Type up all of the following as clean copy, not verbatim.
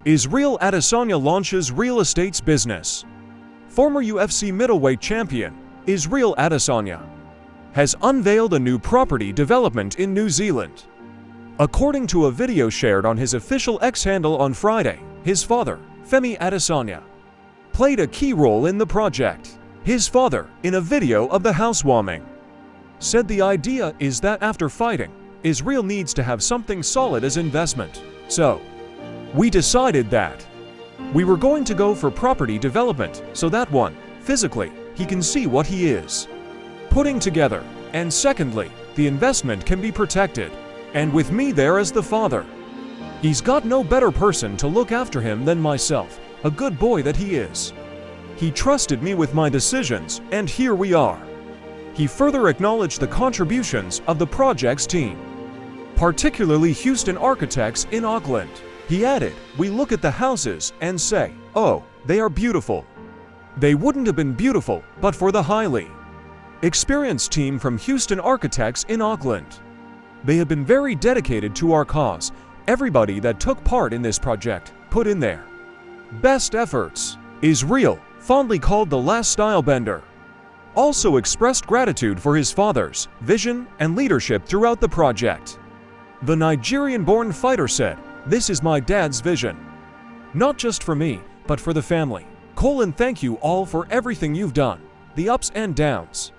Israel Adesanya launches real estate's business. Former UFC middleweight champion, Israel Adesanya, has unveiled a new property development in New Zealand. According to a video shared on his official X handle on Friday, his father, Femi Adesanya, played a key role in the project. His father, in a video of the housewarming, said the idea is that after fighting, Israel needs to have something solid as investment. So, we decided that we were going to go for property development so that one, physically, he can see what he is putting together, and secondly, the investment can be protected. And with me there as the father, he's got no better person to look after him than myself, a good boy that he is. He trusted me with my decisions, and here we are. He further acknowledged the contributions of the project's team, particularly Houston architects in Auckland. He added, "We look at the houses and say, oh, they are beautiful. They wouldn't have been beautiful but for the highly experienced team from Houston architects in Auckland. They have been very dedicated to our cause. Everybody that took part in this project put in their best efforts." Israel, fondly called the last stylebender, also expressed gratitude for his father's vision and leadership throughout the project. The Nigerian-born fighter said, "This is my dad's vision. Not just for me, but for the family. Thank you all for everything you've done, the ups and downs,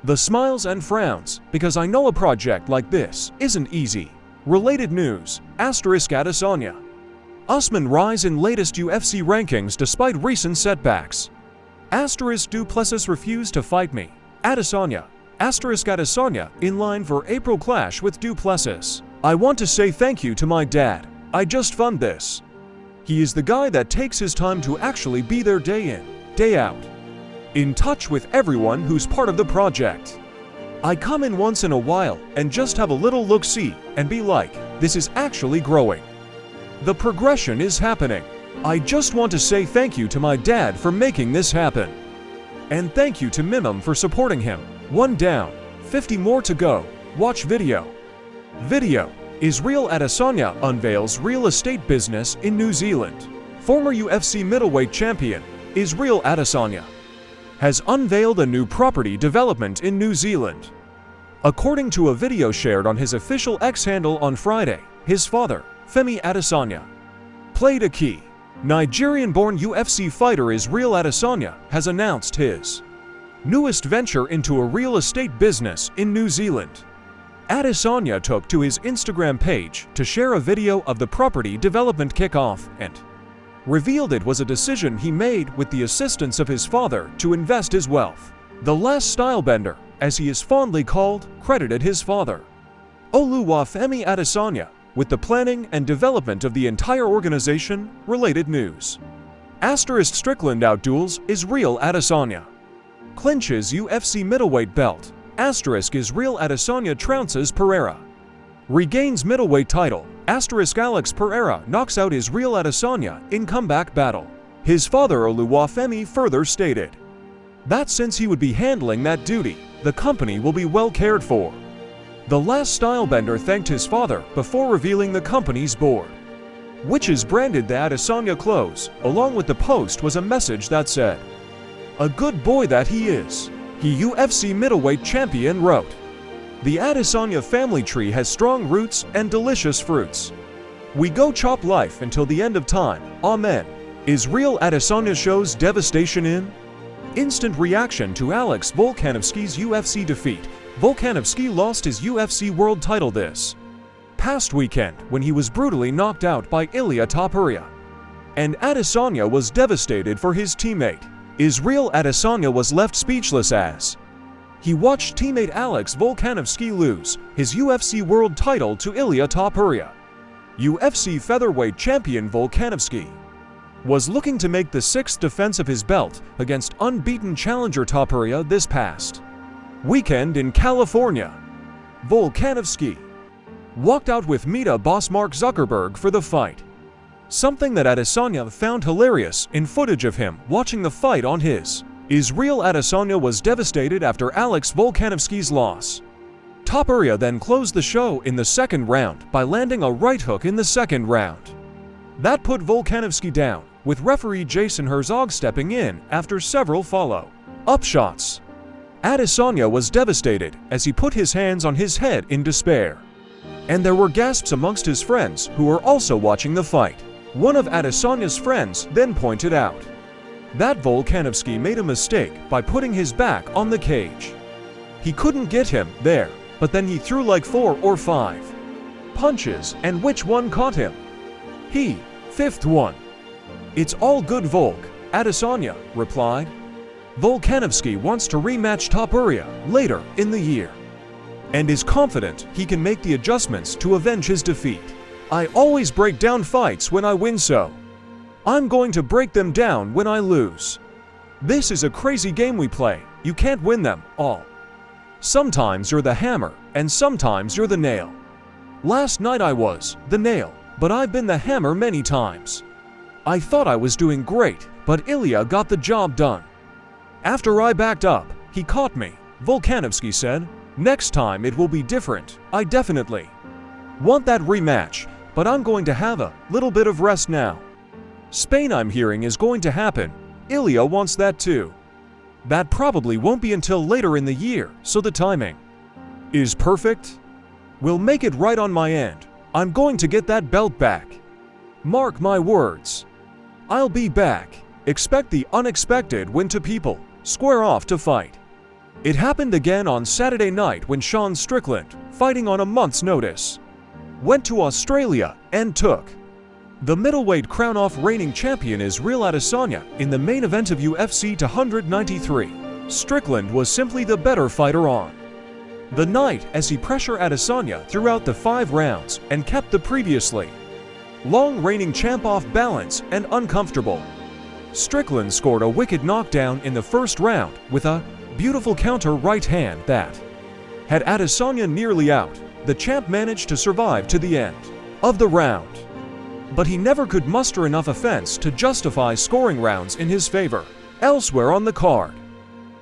the smiles and frowns, because I know a project like this isn't easy." Related news, Adesanya. Usman rise in latest UFC rankings despite recent setbacks. Du Plessis refused to fight me. Adesanya. Adesanya in line for April clash with Du Plessis. "I want to say thank you to my dad. I just fund this. He is the guy that takes his time to actually be there day in, day out, in touch with everyone who's part of the project. I come in once in a while and just have a little look-see and be like, this is actually growing. The progression is happening. I just want to say thank you to my dad for making this happen. And thank you to Mimim for supporting him. 1 down, 50 more to go. Watch video." Video. Israel Adesanya unveils real estate business in New Zealand. Former UFC middleweight champion, Israel Adesanya, has unveiled a new property development in New Zealand. According to a video shared on his official X handle on Friday, his father, Femi Adesanya, played a key. Nigerian-born UFC fighter Israel Adesanya has announced his newest venture into a real estate business in New Zealand. Adesanya took to his Instagram page to share a video of the property development kickoff and revealed it was a decision he made with the assistance of his father to invest his wealth. The last stylebender, as he is fondly called, credited his father, Femi Adesanya, with the planning and development of the entire organization. Related news. Strickland outduels Israel Adesanya. Clinches UFC middleweight belt. Israel Adesanya trounces Pereira. Regains middleweight title. Alex Pereira knocks out Israel Adesanya in comeback battle. His father Femi further stated that since he would be handling that duty, the company will be well cared for. The last stylebender thanked his father before revealing the company's board, which is branded the Adesanya close. Along with the post was a message that said, "A good boy that he is." He UFC middleweight champion wrote, "The Adesanya family tree has strong roots and delicious fruits. We go chop life until the end of time. Amen." Israel Adesanya shows devastation in instant reaction to Alex Volkanovski's UFC defeat. Volkanovski lost his UFC world title this past weekend when he was brutally knocked out by Ilia Topuria. And Adesanya was devastated for his teammate. Israel Adesanya was left speechless as he watched teammate Alex Volkanovski lose his UFC world title to Ilia Topuria. UFC featherweight champion Volkanovski was looking to make the 6th defense of his belt against unbeaten challenger Topuria this past weekend in California. Volkanovski walked out with Meta boss Mark Zuckerberg for the fight, something that Adesanya found hilarious in footage of him watching the fight on his. Israel Adesanya was devastated after Alex Volkanovski's loss. Topuria then closed the show in the second round by landing a right hook in the second round. That put Volkanovski down, with referee Jason Herzog stepping in after several follow-up shots. Adesanya was devastated as he put his hands on his head in despair. And there were gasps amongst his friends who were also watching the fight. One of Adesanya's friends then pointed out that Volkanovski made a mistake by putting his back on the cage. He couldn't get him there, but then he threw like 4 or 5 punches, and which one caught him? He, fifth one. It's all good, Volk, Adesanya replied. Volkanovski wants to rematch Topuria later in the year, and is confident he can make the adjustments to avenge his defeat. I always break down fights when I win, so I'm going to break them down when I lose. This is a crazy game we play. You can't win them all. Sometimes you're the hammer, and sometimes you're the nail. Last night I was the nail, but I've been the hammer many times. I thought I was doing great, but Ilya got the job done. After I backed up, he caught me, Volkanovski said. Next time it will be different. I definitely want that rematch, but I'm going to have a little bit of rest now. Spain, I'm hearing, is going to happen. Ilya wants that too. That probably won't be until later in the year, so the timing is perfect. We'll make it right on my end. I'm going to get that belt back. Mark my words. I'll be back. Expect the unexpected when two people square off to fight. It happened again on Saturday night when Sean Strickland, fighting on a month's notice, went to Australia and took the middleweight crown off reigning champion Israel Adesanya in the main event of UFC 293. Strickland was simply the better fighter on the night as he pressured Adesanya throughout the 5 rounds and kept the previously long reigning champ off balance and uncomfortable. Strickland scored a wicked knockdown in the first round with a beautiful counter right hand that had Adesanya nearly out. The champ managed to survive to the end of the round, but he never could muster enough offense to justify scoring rounds in his favor. Elsewhere on the card,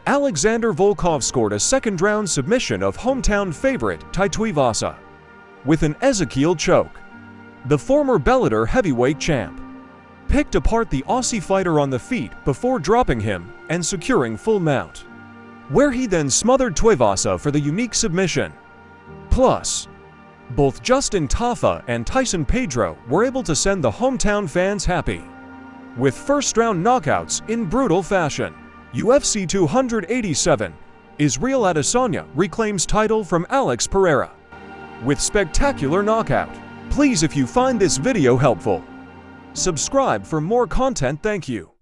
Alexander Volkov scored a second-round submission of hometown favorite Tai Tuivasa with an Ezekiel choke. The former Bellator heavyweight champ picked apart the Aussie fighter on the feet before dropping him and securing full mount, where he then smothered Tuivasa for the unique submission. Plus, both Justin Tafa and Tyson Pedro were able to send the hometown fans happy with first-round knockouts in brutal fashion. UFC 287, Israel Adesanya reclaims title from Alex Pereira with spectacular knockout. Please, if you find this video helpful, subscribe for more content. Thank you.